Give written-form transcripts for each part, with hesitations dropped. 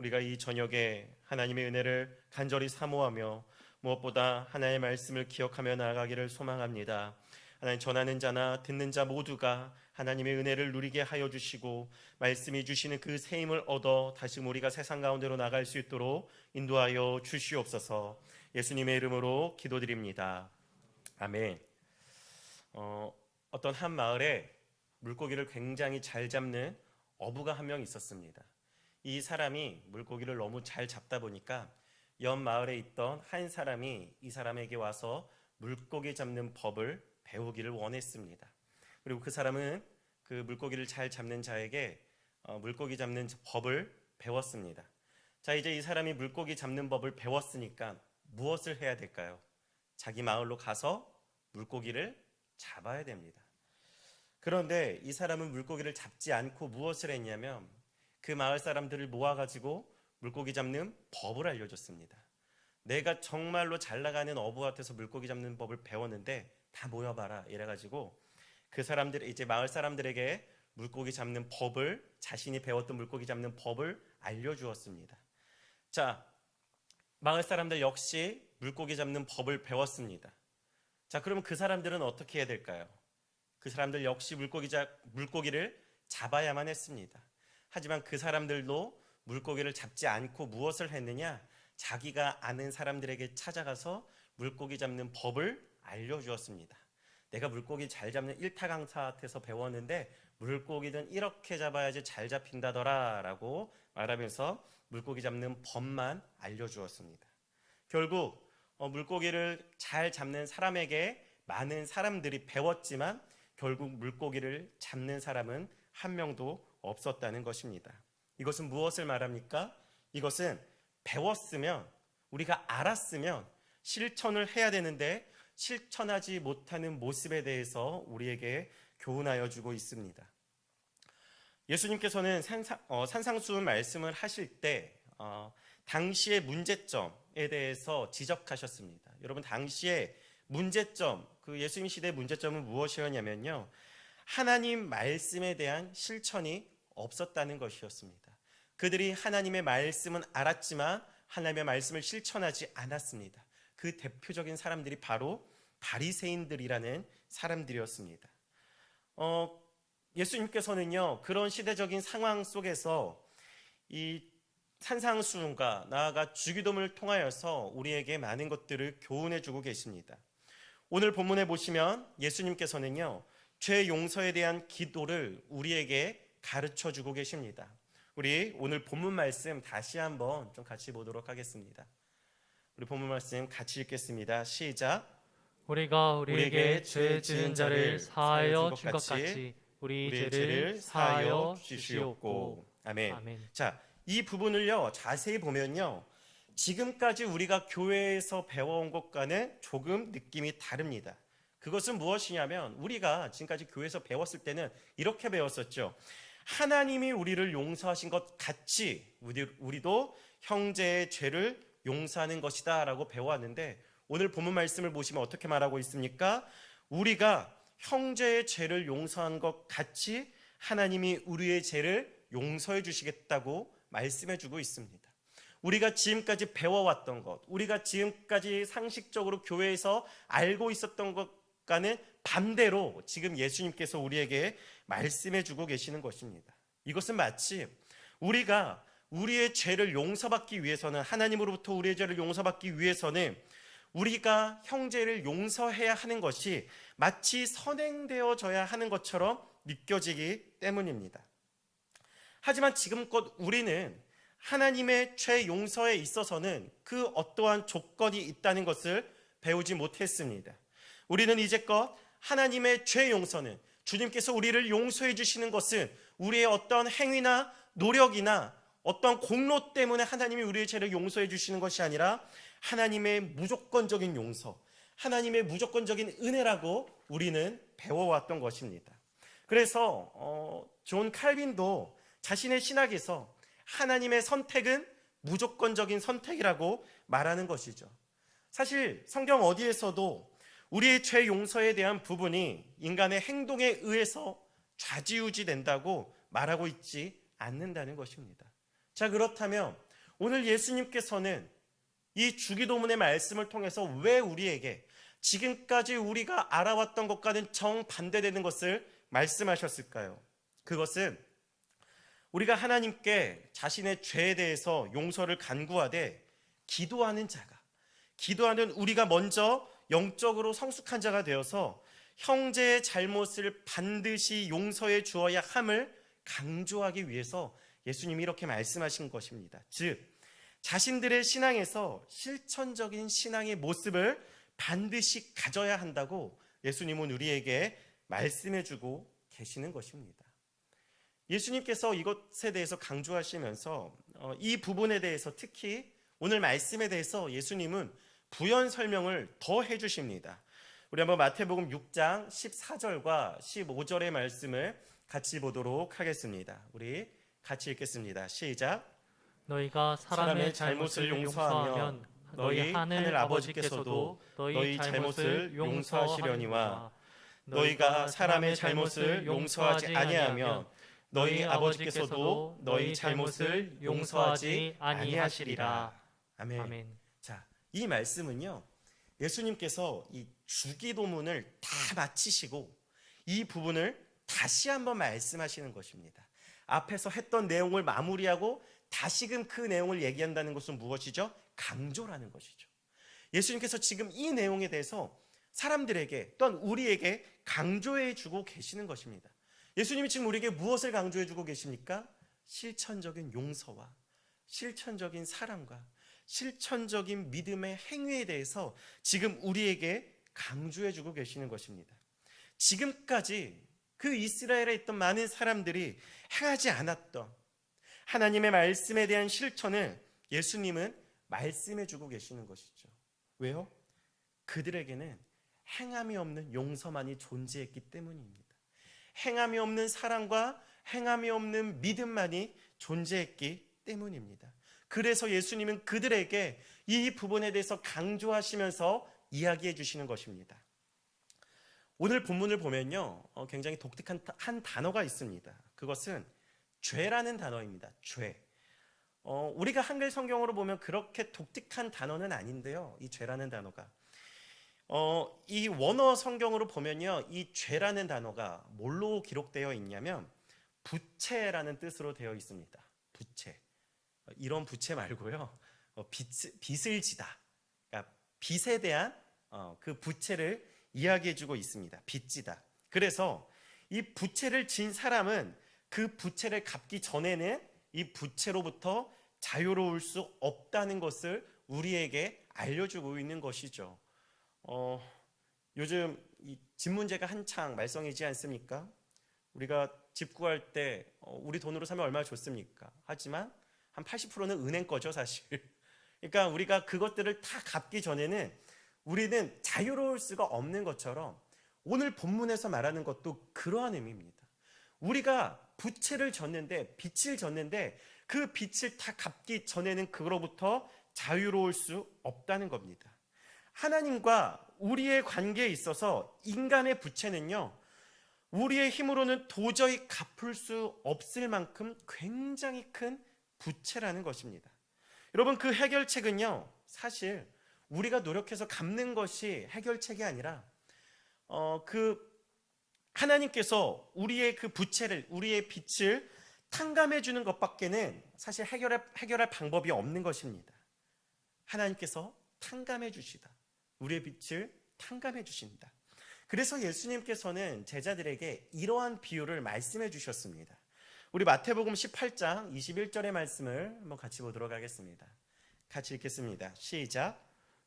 우리가 이 저녁에 하나님의 은혜를 간절히 사모하며 무엇보다 하나님의 말씀을 기억하며 나아가기를 소망합니다. 하나님, 전하는 자나 듣는 자 모두가 하나님의 은혜를 누리게 하여 주시고 말씀이 주시는 그 새 힘을 얻어 다시 우리가 세상 가운데로 나갈 수 있도록 인도하여 주시옵소서. 예수님의 이름으로 기도드립니다. 아멘. 어떤 한 마을에 물고기를 굉장히 잘 잡는 어부가 한 명 있었습니다. 이 사람이 물고기를 너무 잘 잡다 보니까 옆 마을에 있던 한 사람이 이 사람에게 와서 물고기 잡는 법을 배우기를 원했습니다. 그리고 그 사람은 그 물고기를 잘 잡는 자에게 물고기 잡는 법을 배웠습니다. 자, 이제 이 사람이 물고기 잡는 법을 배웠으니까 무엇을 해야 될까요? 자기 마을로 가서 물고기를 잡아야 됩니다. 그런데 이 사람은 물고기를 잡지 않고 무엇을 했냐면 그 마을 사람들을 모아가지고 물고기 잡는 법을 알려줬습니다. 내가 정말로 잘 나가는 어부한테서 물고기 잡는 법을 배웠는데 다 모여봐라 이래가지고 그 사람들, 이제 마을 사람들에게 물고기 잡는 법을, 자신이 배웠던 물고기 잡는 법을 알려주었습니다. 자, 마을 사람들 역시 물고기 잡는 법을 배웠습니다. 자, 그러면 그 사람들은 어떻게 해야 될까요? 그 사람들 역시 물고기를 잡아야만 했습니다. 하지만 그 사람들도 물고기를 잡지 않고 무엇을 했느냐? 자기가 아는 사람들에게 찾아가서 물고기 잡는 법을 알려주었습니다. 내가 물고기 잘 잡는 일타 강사한테서 배웠는데 물고기는 이렇게 잡아야지 잘 잡힌다더라 라고 말하면서 물고기 잡는 법만 알려주었습니다. 결국 물고기를 잘 잡는 사람에게 많은 사람들이 배웠지만 결국 물고기를 잡는 사람은 한 명도 없었다는 것입니다. 이것은 무엇을 말합니까? 이것은 배웠으면, 우리가 알았으면 실천을 해야 되는데 실천하지 못하는 모습에 대해서 우리에게 교훈하여 주고 있습니다. 예수님께서는 산상수훈 말씀을 하실 때 당시의 문제점에 대해서 지적하셨습니다. 여러분, 당시에 문제점, 그 예수님 시대의 문제점은 무엇이었냐면요, 하나님 말씀에 대한 실천이 없었다는 것이었습니다. 그들이 하나님의 말씀은 알았지만 하나님의 말씀을 실천하지 않았습니다. 그 대표적인 사람들이 바로 바리새인들이라는 사람들이었습니다. 예수님께서는요, 그런 시대적인 상황 속에서 이 산상수훈과 나아가 주기도문을 통하여서 우리에게 많은 것들을 교훈해 주고 계십니다. 오늘 본문에 보시면 예수님께서는요, 죄 용서에 대한 기도를 우리에게 가르쳐 주고 계십니다. 우리 오늘 본문 말씀 다시 한번 좀 같이 보도록 하겠습니다. 우리 본문 말씀 같이 읽겠습니다. 시작. 우리가 우리에게 죄 지은 자를 사하여 준 것 같이 우리 죄를 사하여 주시옵고. 아멘. 아멘. 자, 이 부분을요 자세히 보면요, 지금까지 우리가 교회에서 배워온 것과는 조금 느낌이 다릅니다. 그것은 무엇이냐면, 우리가 지금까지 교회에서 배웠을 때는 이렇게 배웠었죠. 하나님이 우리를 용서하신 것 같이 우리도 형제의 죄를 용서하는 것이다 라고 배워왔는데, 오늘 본문 말씀을 보시면 어떻게 말하고 있습니까? 우리가 형제의 죄를 용서한 것 같이 하나님이 우리의 죄를 용서해 주시겠다고 말씀해 주고 있습니다. 우리가 지금까지 배워왔던 것, 우리가 지금까지 상식적으로 교회에서 알고 있었던 것과는 반대로 지금 예수님께서 우리에게 말씀해 주고 계시는 것입니다. 이것은 마치 우리가 우리의 죄를 용서받기 위해서는, 하나님으로부터 우리의 죄를 용서받기 위해서는 우리가 형제를 용서해야 하는 것이 마치 선행되어져야 하는 것처럼 느껴지기 때문입니다. 하지만 지금껏 우리는 하나님의 죄 용서에 있어서는 그 어떠한 조건이 있다는 것을 배우지 못했습니다. 우리는 이제껏 하나님의 죄 용서는, 주님께서 우리를 용서해 주시는 것은 우리의 어떤 행위나 노력이나 어떤 공로 때문에 하나님이 우리의 죄를 용서해 주시는 것이 아니라 하나님의 무조건적인 용서, 하나님의 무조건적인 은혜라고 우리는 배워왔던 것입니다. 그래서 존 칼빈도 자신의 신학에서 하나님의 선택은 무조건적인 선택이라고 말하는 것이죠. 사실 성경 어디에서도 우리의 죄 용서에 대한 부분이 인간의 행동에 의해서 좌지우지 된다고 말하고 있지 않는다는 것입니다. 자, 그렇다면 오늘 예수님께서는 이 주기도문의 말씀을 통해서 왜 우리에게 지금까지 우리가 알아왔던 것과는 정반대되는 것을 말씀하셨을까요? 그것은 우리가 하나님께 자신의 죄에 대해서 용서를 간구하되 기도하는 자가, 기도하는 우리가 먼저 영적으로 성숙한 자가 되어서 형제의 잘못을 반드시 용서해 주어야 함을 강조하기 위해서 예수님이 이렇게 말씀하신 것입니다. 즉, 자신들의 신앙에서 실천적인 신앙의 모습을 반드시 가져야 한다고 예수님은 우리에게 말씀해 주고 계시는 것입니다. 예수님께서 이것에 대해서 강조하시면서 이 부분에 대해서 특히 오늘 말씀에 대해서 예수님은 부연 설명을 더 해주십니다. 우리 한번 마태복음 6장 14절과 15절의 말씀을 같이 보도록 하겠습니다. 우리 같이 읽겠습니다. 시작. 너희가 사람의 잘못을 용서하면 너희 하늘 아버지께서도 너희 잘못을 용서하시려니와 너희가 사람의 잘못을 용서하지 아니하면 너희 아버지께서도 너희 잘못을 용서하지 아니하시리라. 아멘. 아멘. 자, 이 말씀은요, 예수님께서 이 주기도문을 다 마치시고 이 부분을 다시 한번 말씀하시는 것입니다. 앞에서 했던 내용을 마무리하고 다시금 그 내용을 얘기한다는 것은 무엇이죠? 강조라는 것이죠. 예수님께서 지금 이 내용에 대해서 사람들에게 또한 우리에게 강조해 주고 계시는 것입니다. 예수님이 지금 우리에게 무엇을 강조해 주고 계십니까? 실천적인 용서와 실천적인 사랑과 실천적인 믿음의 행위에 대해서 지금 우리에게 강조해 주고 계시는 것입니다. 지금까지 그 이스라엘에 있던 많은 사람들이 행하지 않았던 하나님의 말씀에 대한 실천을 예수님은 말씀해 주고 계시는 것이죠. 왜요? 그들에게는 행함이 없는 용서만이 존재했기 때문입니다. 행함이 없는 사랑과 행함이 없는 믿음만이 존재했기 때문입니다. 그래서 예수님은 그들에게 이 부분에 대해서 강조하시면서 이야기해 주시는 것입니다. 오늘 본문을 보면요, 굉장히 독특한 한 단어가 있습니다. 그것은 죄라는 단어입니다. 죄. 우리가 한글 성경으로 보면 그렇게 독특한 단어는 아닌데요, 이 죄라는 단어가. 이 원어 성경으로 보면요, 이 죄라는 단어가 뭘로 기록되어 있냐면 부채라는 뜻으로 되어 있습니다. 부채. 이런 부채 말고요, 빚을 지다. 그러니까 빚에 대한 그 부채를 이야기해주고 있습니다. 빚지다. 그래서 이 부채를 진 사람은 그 부채를 갚기 전에는 이 부채로부터 자유로울 수 없다는 것을 우리에게 알려주고 있는 것이죠. 요즘 이 집 문제가 한창 말썽이지 않습니까? 우리가 집 구할 때 우리 돈으로 사면 얼마나 좋습니까? 하지만 한 80%는 은행 거죠, 사실. 그러니까 우리가 그것들을 다 갚기 전에는 우리는 자유로울 수가 없는 것처럼 오늘 본문에서 말하는 것도 그러한 의미입니다. 우리가 부채를 졌는데, 빚을 졌는데 그 빚을 다 갚기 전에는 그로부터 자유로울 수 없다는 겁니다. 하나님과 우리의 관계에 있어서 인간의 부채는요, 우리의 힘으로는 도저히 갚을 수 없을 만큼 굉장히 큰 부채라는 것입니다. 여러분, 그 해결책은요, 사실 우리가 노력해서 갚는 것이 해결책이 아니라 하나님께서 우리의 그 부채를, 우리의 빚을 탕감해 주는 것밖에는 사실 해결할 방법이 없는 것입니다. 하나님께서 탕감해 주시다. 우리의 빚을 탕감해 주신다. 그래서 예수님께서는 제자들에게 이러한 비유를 말씀해 주셨습니다. 우리 마태복음 18장 21절의 말씀을 한번 같이 보도록 하겠습니다. 같이 읽겠습니다. 시작.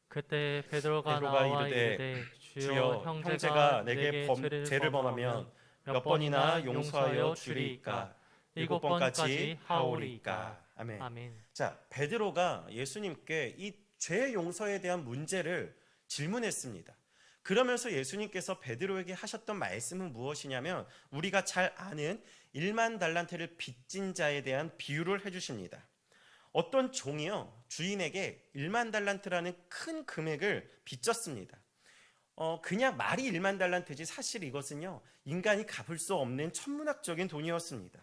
그때 베드로가 나와 이르되 주여 형제가 내게 죄를 범하면 몇 번이나 용서하여 주리이까? 7번까지 하오리이까? 아멘. 아멘. 자, 베드로가 예수님께 이 죄 용서에 대한 문제를 질문했습니다. 그러면서 예수님께서 베드로에게 하셨던 말씀은 무엇이냐면 우리가 잘 아는 1만 달란트를 빚진 자에 대한 비유를 해주십니다. 어떤 종이요, 주인에게 1만 달란트라는 큰 금액을 빚졌습니다. 그냥 말이 1만 달란트지 사실 이것은요, 인간이 갚을 수 없는 천문학적인 돈이었습니다.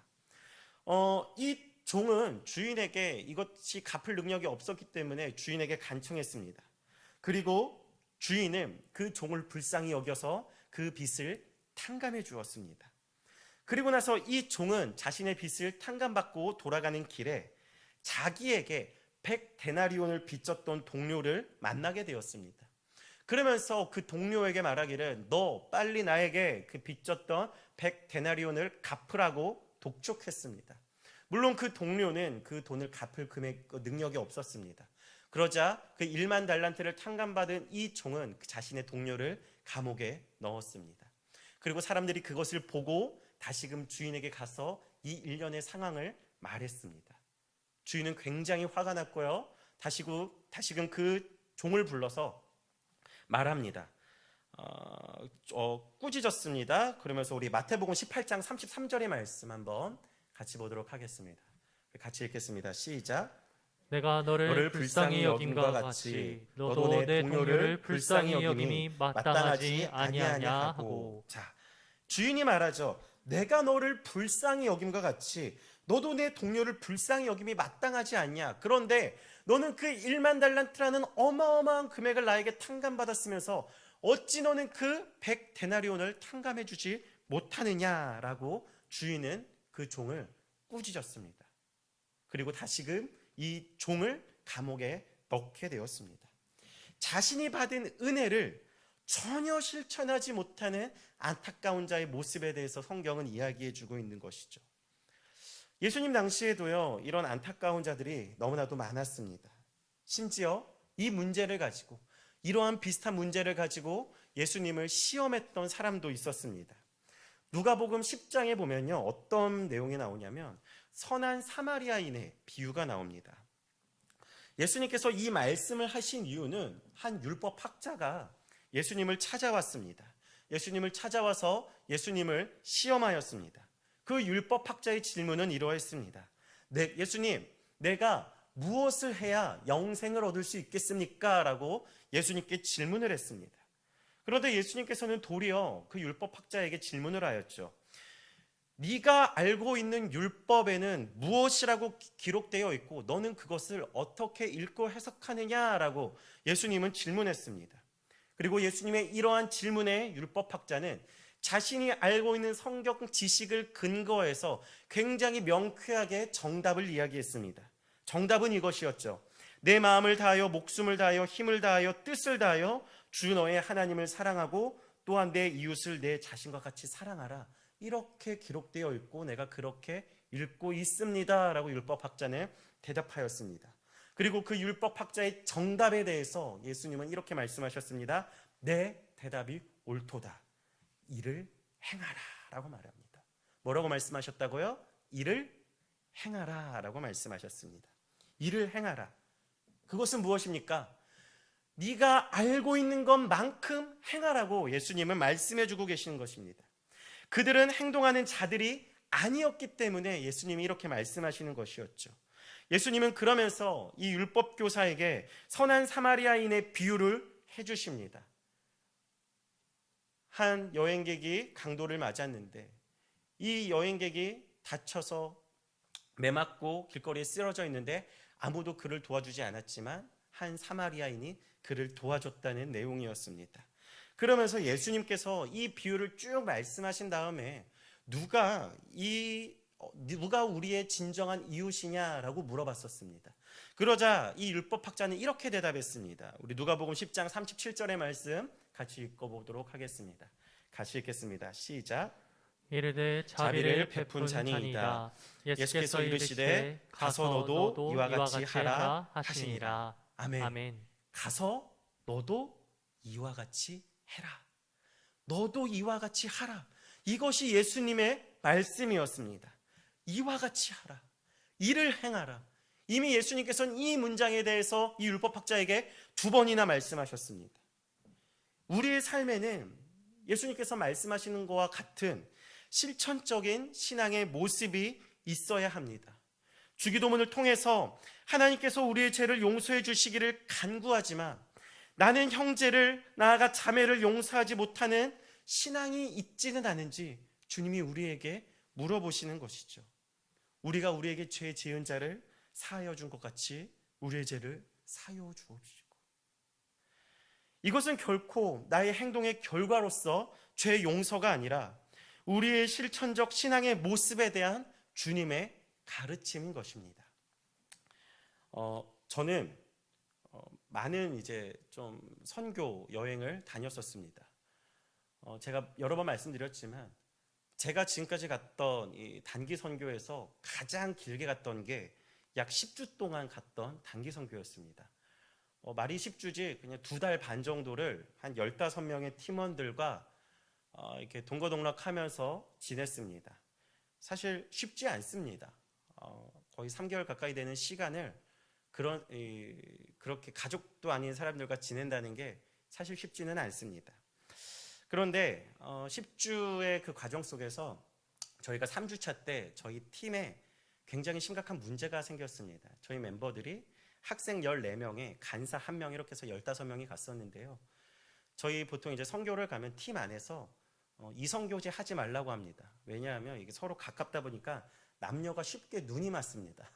이 종은 주인에게 이것이 갚을 능력이 없었기 때문에 주인에게 간청했습니다. 그리고 주인은 그 종을 불쌍히 여겨서 그 빚을 탕감해 주었습니다. 그리고 나서 이 종은 자신의 빚을 탕감받고 돌아가는 길에 자기에게 100데나리온을 빚졌던 동료를 만나게 되었습니다. 그러면서 그 동료에게 말하기를 너 빨리 나에게 그 빚졌던 100데나리온을 갚으라고 독촉했습니다. 물론 그 동료는 그 돈을 갚을 능력이 없었습니다. 그러자 그 1만 달란트를 탕감받은 이 종은 자신의 동료를 감옥에 넣었습니다. 그리고 사람들이 그것을 보고 다시금 주인에게 가서 이 일련의 상황을 말했습니다. 주인은 굉장히 화가 났고요. 다시금 그 종을 불러서 말합니다. 꾸짖었습니다. 그러면서 우리 마태복음 18장 33절의 말씀 한번 같이 보도록 하겠습니다. 같이 읽겠습니다. 시작. 내가 너를 불쌍히 여김과 같이 너도 내 동료를 불쌍히 여김이 마땅하지 아니하냐 하고. 자, 주인이 말하죠. 내가 너를 불쌍히 여김과 같이 너도 내 동료를 불쌍히 여김이 마땅하지 않냐. 그런데 너는 그 1만 달란트라는 어마어마한 금액을 나에게 탕감받았으면서 어찌 너는 그 100데나리온을 탕감해 주지 못하느냐라고 주인은 그 종을 꾸짖었습니다. 그리고 다시금 이 종을 감옥에 넣게 되었습니다. 자신이 받은 은혜를 전혀 실천하지 못하는 안타까운 자의 모습에 대해서 성경은 이야기해 주고 있는 것이죠. 예수님 당시에도요, 이런 안타까운 자들이 너무나도 많았습니다. 심지어 이 문제를 가지고, 이러한 비슷한 문제를 가지고 예수님을 시험했던 사람도 있었습니다. 누가복음 10장에 보면요, 어떤 내용이 나오냐면 선한 사마리아인의 비유가 나옵니다. 예수님께서 이 말씀을 하신 이유는 한 율법학자가 예수님을 찾아왔습니다. 예수님을 찾아와서 예수님을 시험하였습니다. 그 율법학자의 질문은 이러했습니다. 예수님, 내가 무엇을 해야 영생을 얻을 수 있겠습니까? 라고 예수님께 질문을 했습니다. 그런데 예수님께서는 도리어 그 율법학자에게 질문을 하였죠. 네가 알고 있는 율법에는 무엇이라고 기록되어 있고 너는 그것을 어떻게 읽고 해석하느냐라고 예수님은 질문했습니다. 그리고 예수님의 이러한 질문에 율법학자는 자신이 알고 있는 성경 지식을 근거해서 굉장히 명쾌하게 정답을 이야기했습니다. 정답은 이것이었죠. 내 마음을 다하여 목숨을 다하여 힘을 다하여 뜻을 다하여 주 너의 하나님을 사랑하고 또한 내 이웃을 내 자신과 같이 사랑하라. 이렇게 기록되어 있고 내가 그렇게 읽고 있습니다 라고 율법학자는 대답하였습니다. 그리고 그 율법학자의 정답에 대해서 예수님은 이렇게 말씀하셨습니다. 내 대답이 옳도다. 이를 행하라 라고 말합니다. 뭐라고 말씀하셨다고요? 이를 행하라 라고 말씀하셨습니다. 이를 행하라. 그것은 무엇입니까? 네가 알고 있는 것만큼 행하라고 예수님은 말씀해 주고 계시는 것입니다. 그들은 행동하는 자들이 아니었기 때문에 예수님이 이렇게 말씀하시는 것이었죠. 예수님은 그러면서 이 율법교사에게 선한 사마리아인의 비유를 해주십니다. 한 여행객이 강도를 맞았는데 이 여행객이 다쳐서 매맞고 길거리에 쓰러져 있는데 아무도 그를 도와주지 않았지만 한 사마리아인이 그를 도와줬다는 내용이었습니다. 그러면서 예수님께서 이 비유를 쭉 말씀하신 다음에 누가 우리의 진정한 이웃이냐라고 물어봤었습니다. 그러자 이 율법학자는 이렇게 대답했습니다. 우리 누가복음 10장 37절의 말씀 같이 읽어보도록 하겠습니다. 같이 읽겠습니다. 시작. 이르되 자비를 베푼 자니이다. 예수께서 이르시되 가서 너도 이와 같이 하라 하시니라. 아멘. 아멘. 가서 너도 이와 같이 해라. 너도 이와 같이 하라. 이것이 예수님의 말씀이었습니다. 이와 같이 하라. 이를 행하라. 이미 예수님께서는 이 문장에 대해서 이 율법학자에게 2번이나 말씀하셨습니다. 우리의 삶에는 예수님께서 말씀하시는 것과 같은 실천적인 신앙의 모습이 있어야 합니다. 주기도문을 통해서 하나님께서 우리의 죄를 용서해 주시기를 간구하지만 나는 형제를 나아가 자매를 용서하지 못하는 신앙이 있지는 않은지 주님이 우리에게 물어보시는 것이죠. 우리가 우리에게 죄 지은 자를 사하여 준 것 같이 우리의 죄를 사하여 주옵시고. 이것은 결코 나의 행동의 결과로서 죄 용서가 아니라 우리의 실천적 신앙의 모습에 대한 주님의 가르침인 것입니다. 저는 많은 이제 좀 선교 여행을 다녔었습니다. 제가 여러 번 말씀드렸지만 제가 지금까지 갔던 이 단기 선교에서 가장 길게 갔던 게 약 10주 동안 갔던 단기 선교였습니다. 말이 10주지 그냥 2달 반 정도를 한 15명의 팀원들과 이렇게 동거동락하면서 지냈습니다. 사실 쉽지 않습니다. 거의 3개월 가까이 되는 시간을 그렇게 가족도 아닌 사람들과 지낸다는 게 사실 쉽지는 않습니다. 그런데 10주의 그 과정 속에서 저희가 3주차 때 저희 팀에 굉장히 심각한 문제가 생겼습니다. 저희 멤버들이 학생 14명에 간사 1명 이렇게 해서 15명이 갔었는데요. 저희 보통 이제 선교를 가면 팀 안에서 이성교제 하지 말라고 합니다. 왜냐하면 이게 서로 가깝다 보니까 남녀가 쉽게 눈이 맞습니다.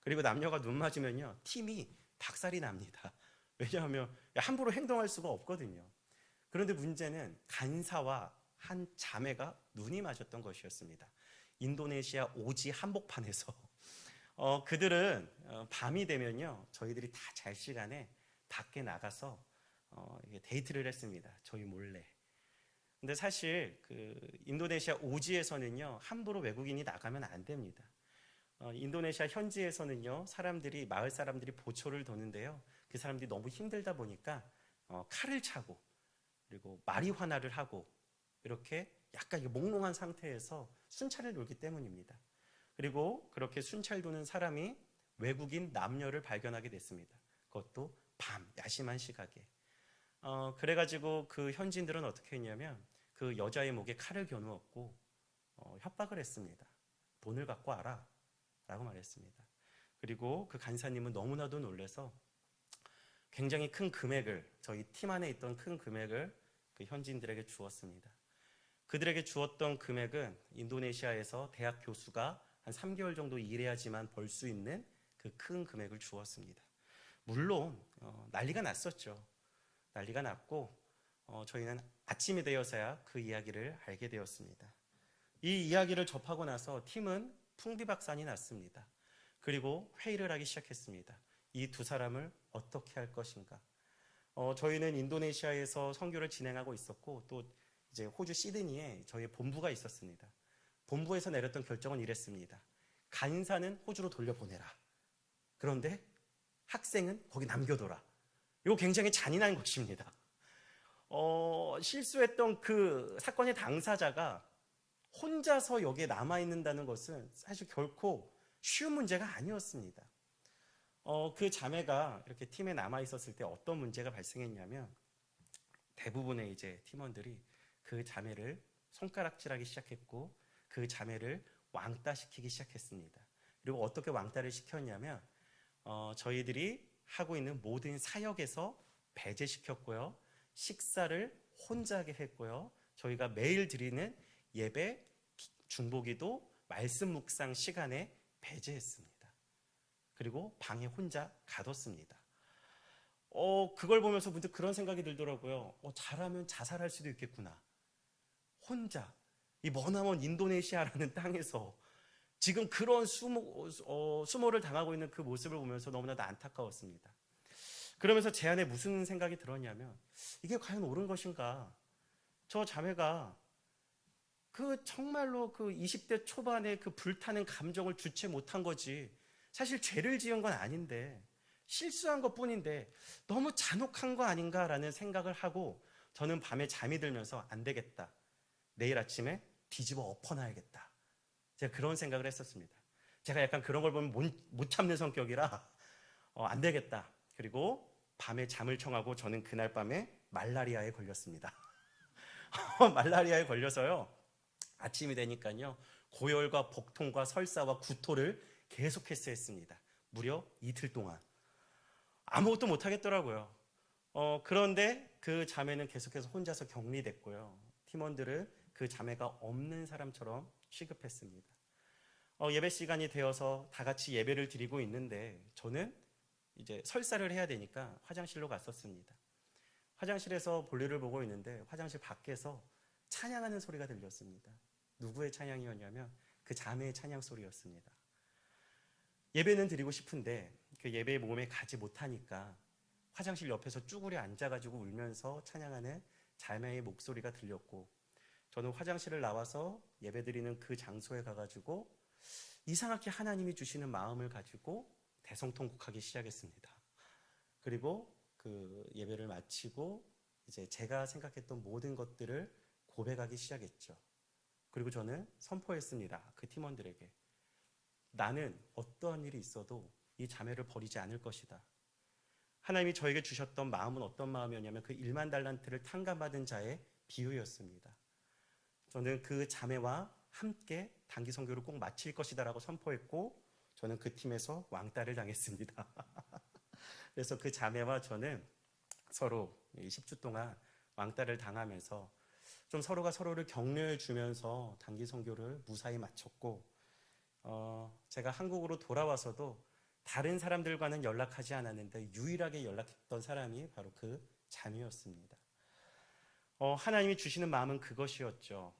그리고 남녀가 눈 맞으면요 팀이 박살이 납니다. 왜냐하면 함부로 행동할 수가 없거든요. 그런데 문제는 간사와 한 자매가 눈이 맞았던 것이었습니다. 인도네시아 오지 한복판에서 그들은 밤이 되면요 저희들이 다 잘 시간에 밖에 나가서 데이트를 했습니다. 저희 몰래. 근데 사실 그 인도네시아 오지에서는요 함부로 외국인이 나가면 안 됩니다. 인도네시아 현지에서는요 마을 사람들이 보초를 도는데요 그 사람들이 너무 힘들다 보니까 칼을 차고 그리고 마리화나를 하고 이렇게 약간 몽롱한 상태에서 순찰을 놀기 때문입니다. 그리고 그렇게 순찰 도는 사람이 외국인 남녀를 발견하게 됐습니다. 그것도 밤 야심한 시각에. 그래가지고 그 현지인들은 어떻게 했냐면 그 여자의 목에 칼을 겨누었고 협박을 했습니다. 돈을 갖고 와라 라고 말했습니다. 그리고 그 간사님은 너무나도 놀라서 굉장히 큰 금액을 저희 팀 안에 있던 큰 금액을 그 현지인들에게 주었습니다. 그들에게 주었던 금액은 인도네시아에서 대학 교수가 한 3개월 정도 일해야지만 벌 수 있는 그 큰 금액을 주었습니다. 물론 난리가 났었죠. 난리가 났고 저희는 아침이 되어서야 그 이야기를 알게 되었습니다. 이 이야기를 접하고 나서 팀은 풍비박산이 났습니다. 그리고 회의를 하기 시작했습니다. 이 두 사람을 어떻게 할 것인가. 저희는 인도네시아에서 선교를 진행하고 있었고 또 이제 호주 시드니에 저희 본부가 있었습니다. 본부에서 내렸던 결정은 이랬습니다. 간사는 호주로 돌려보내라. 그런데 학생은 거기 남겨둬라. 이거 굉장히 잔인한 것입니다. 실수했던 그 사건의 당사자가 혼자서 여기에 남아있는다는 것은 사실 결코 쉬운 문제가 아니었습니다. 그 자매가 이렇게 팀에 남아있었을 때 어떤 문제가 발생했냐면 대부분의 이제 팀원들이 그 자매를 손가락질하기 시작했고 그 자매를 왕따시키기 시작했습니다. 그리고 어떻게 왕따를 시켰냐면 저희들이 하고 있는 모든 사역에서 배제시켰고요. 식사를 혼자 하게 했고요. 저희가 매일 드리는 예배, 중보기도, 말씀 묵상 시간에 배제했습니다. 그리고 방에 혼자 가뒀습니다. 그걸 보면서 문득 그런 생각이 들더라고요. 잘하면 자살할 수도 있겠구나. 혼자 이 머나먼 인도네시아라는 땅에서 지금 그런 수모를 당하고 있는 그 모습을 보면서 너무나도 안타까웠습니다. 그러면서 제 안에 무슨 생각이 들었냐면 이게 과연 옳은 것인가? 저 자매가 그 정말로 그 20대 초반에 그 불타는 감정을 주체 못한 거지 사실 죄를 지은 건 아닌데 실수한 것 뿐인데 너무 잔혹한 거 아닌가라는 생각을 하고 저는 밤에 잠이 들면서 안 되겠다. 내일 아침에 뒤집어 엎어놔야겠다. 제가 그런 생각을 했었습니다. 제가 약간 그런 걸 보면 못 참는 성격이라 안 되겠다. 그리고 밤에 잠을 청하고 저는 그날 밤에 말라리아에 걸렸습니다. 말라리아에 걸려서요. 아침이 되니까요. 고열과 복통과 설사와 구토를 계속해서 했습니다. 무려 이틀 동안. 아무것도 못 하겠더라고요. 그런데 그 자매는 계속해서 혼자서 격리됐고요. 팀원들은 그 자매가 없는 사람처럼 취급했습니다. 예배 시간이 되어서 다 같이 예배를 드리고 있는데 저는 이제 설사를 해야 되니까 화장실로 갔었습니다. 화장실에서 볼일을 보고 있는데 화장실 밖에서 찬양하는 소리가 들렸습니다. 누구의 찬양이었냐면 그 자매의 찬양 소리였습니다. 예배는 드리고 싶은데 그 예배의 모임에 가지 못하니까 화장실 옆에서 쭈그려 앉아가지고 울면서 찬양하는 자매의 목소리가 들렸고, 저는 화장실을 나와서 예배드리는 그 장소에 가가지고 이상하게 하나님이 주시는 마음을 가지고 대성통곡하기 시작했습니다. 그리고 그 예배를 마치고 이제 제가 생각했던 모든 것들을 고백하기 시작했죠. 그리고 저는 선포했습니다. 그 팀원들에게, 나는 어떠한 일이 있어도 이 자매를 버리지 않을 것이다. 하나님이 저에게 주셨던 마음은 어떤 마음이었냐면 그 1만 달란트를 탕감받은 자의 비유였습니다. 저는 그 자매와 함께 단기 선교를 꼭 마칠 것이다라고 선포했고, 저는 그 팀에서 왕따를 당했습니다. 그래서 그 자매와 저는 서로 10주 동안 왕따를 당하면서 좀 서로가 서로를 격려해 주면서 단기 선교를 무사히 마쳤고, 제가 한국으로 돌아와서도 다른 사람들과는 연락하지 않았는데 유일하게 연락했던 사람이 바로 그 자매였습니다. 하나님이 주시는 마음은 그것이었죠.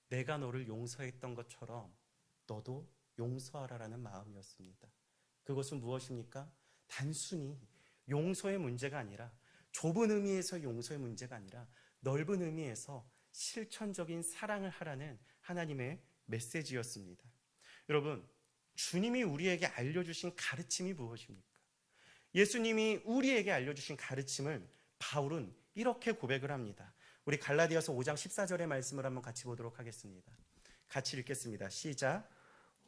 내가 너를 용서했던 것처럼 너도 용서하라라는 마음이었습니다. 그것은 무엇입니까? 단순히 용서의 문제가 아니라, 좁은 의미에서 용서의 문제가 아니라 넓은 의미에서 실천적인 사랑을 하라는 하나님의 메시지였습니다. 여러분, 주님이 우리에게 알려주신 가르침이 무엇입니까? 예수님이 우리에게 알려주신 가르침을 바울은 이렇게 고백을 합니다. 우리 갈라디아서 5장 14절의 말씀을 한번 같이 보도록 하겠습니다. 같이 읽겠습니다. 시작.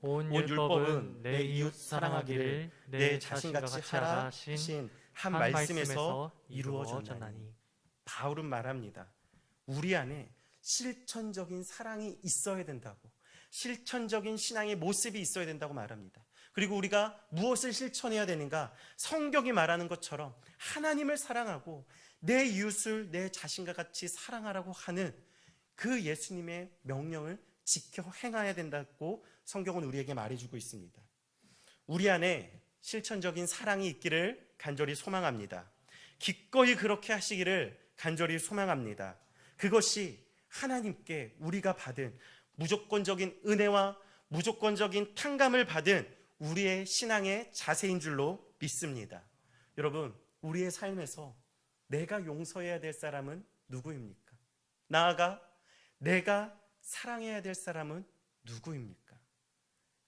온 율법은 내 이웃 사랑하기를 내 자신같이 하라 하신 한 말씀에서 이루어졌나니. 바울은 말합니다. 우리 안에 실천적인 사랑이 있어야 된다고, 실천적인 신앙의 모습이 있어야 된다고 말합니다. 그리고 우리가 무엇을 실천해야 되는가? 성경이 말하는 것처럼 하나님을 사랑하고 내 이웃을 내 자신과 같이 사랑하라고 하는 그 예수님의 명령을 지켜 행해야 된다고 성경은 우리에게 말해주고 있습니다. 우리 안에 실천적인 사랑이 있기를 간절히 소망합니다. 기꺼이 그렇게 하시기를 간절히 소망합니다. 그것이 하나님께 우리가 받은 무조건적인 은혜와 무조건적인 탕감을 받은 우리의 신앙의 자세인 줄로 믿습니다. 여러분, 우리의 삶에서 내가 용서해야 될 사람은 누구입니까? 나아가 내가 사랑해야 될 사람은 누구입니까?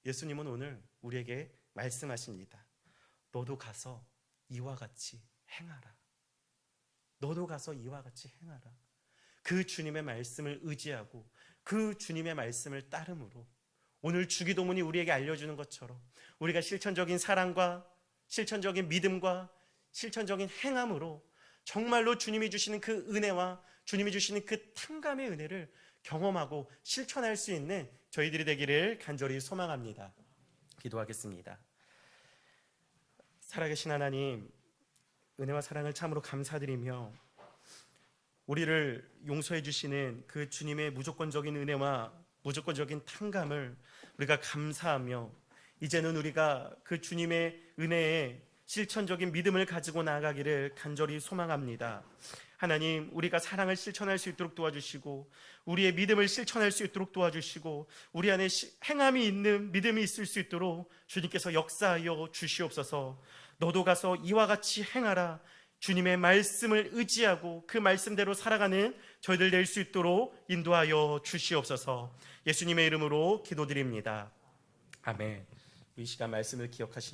예수님은 오늘 우리에게 말씀하십니다. 너도 가서 이와 같이 행하라. 너도 가서 이와 같이 행하라. 그 주님의 말씀을 의지하고 그 주님의 말씀을 따름으로 오늘 주기도문이 우리에게 알려주는 것처럼 우리가 실천적인 사랑과 실천적인 믿음과 실천적인 행함으로 정말로 주님이 주시는 그 은혜와 주님이 주시는 그 탕감의 은혜를 경험하고 실천할 수 있는 저희들이 되기를 간절히 소망합니다. 기도하겠습니다. 살아계신 하나님, 은혜와 사랑을 참으로 감사드리며 우리를 용서해 주시는 그 주님의 무조건적인 은혜와 무조건적인 탕감을 우리가 감사하며, 이제는 우리가 그 주님의 은혜에 실천적인 믿음을 가지고 나아가기를 간절히 소망합니다. 하나님, 우리가 사랑을 실천할 수 있도록 도와주시고 우리의 믿음을 실천할 수 있도록 도와주시고 우리 안에 행함이 있는 믿음이 있을 수 있도록 주님께서 역사하여 주시옵소서. 너도 가서 이와 같이 행하라. 주님의 말씀을 의지하고 그 말씀대로 살아가는 저희들 될 수 있도록 인도하여 주시옵소서. 예수님의 이름으로 기도드립니다. 아멘. 이 시간 말씀을 기억하시면